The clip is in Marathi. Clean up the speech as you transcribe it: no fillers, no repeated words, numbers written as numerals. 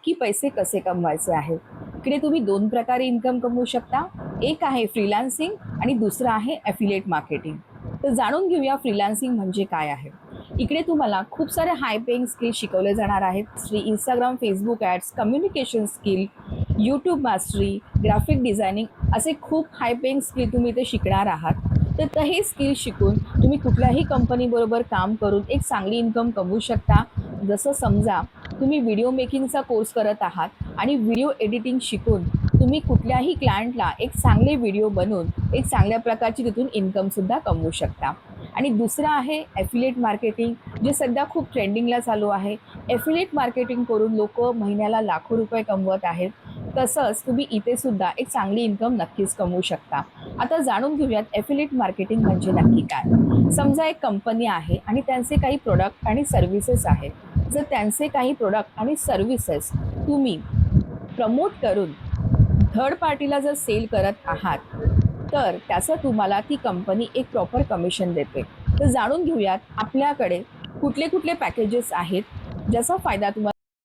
की पैसे कसे कमवायचे आहे। इकडे तुम्ही दोन प्रकारे इन्कम कमवू शकता। एक आहे फ्रीलान्सिंग आणि दुसरं आहे ॲफिलिएट मार्केटिंग। तर जाणून घेऊया फ्रीलान्सिंग म्हणजे काय आहे। इकडे तुम्हाला खूप सारे हाय पेइंग स्किल शिकवले जाणार आहेत। Instagram, Facebook ads, communication skill, YouTube mastery, graphic designing असे खूप हाय पेइंग स्किल तुम्ही इथे शिकणार आहात। तर हे स्किल शिकून तुम्ही कुठल्याही कंपनीबरोबर काम करून एक चांगली इन्कम कमवू शकता। जसं समजा तुम्ही व्हिडिओ मेकिंगचा कोर्स करत आहात आणि व्हिडिओ एडिटिंग शिकून तुम्ही कुठल्याही क्लायंटला एक चांगले व्हिडिओ बनवून एक चांगल्या प्रकारची तिथून इन्कमसुद्धा कमवू शकता। आणि दुसरं आहे ॲफिलिएट मार्केटिंग, जे सध्या खूप ट्रेंडिंगला चालू आहे। ॲफिलिएट मार्केटिंग करून लोकं महिन्याला लाखो रुपये कमवत आहेत। तसंच तुम्ही इथे सुद्धा एक चांगली इन्कम नक्कीच कमवू शकता। आता जाणून घेऊयात ॲफिलिएट मार्केटिंग म्हणजे नक्की काय। समजा एक कंपनी आहे आणि त्यांचे काही प्रोडक्ट आणि सर्व्हिसेस आहेत। जर त्यांचे काही प्रोडक्ट आणि सर्व्हिसेस तुम्ही प्रमोट करून थर्ड पार्टीला जर सेल करत आहात, तर त्याचं तुम्हाला ती कंपनी एक प्रॉपर कमिशन देते। तर जाणून घेऊयात आपल्याकडे कुठले कुठले पॅकेजेस आहेत, ज्याचा फायदा तुम्हाला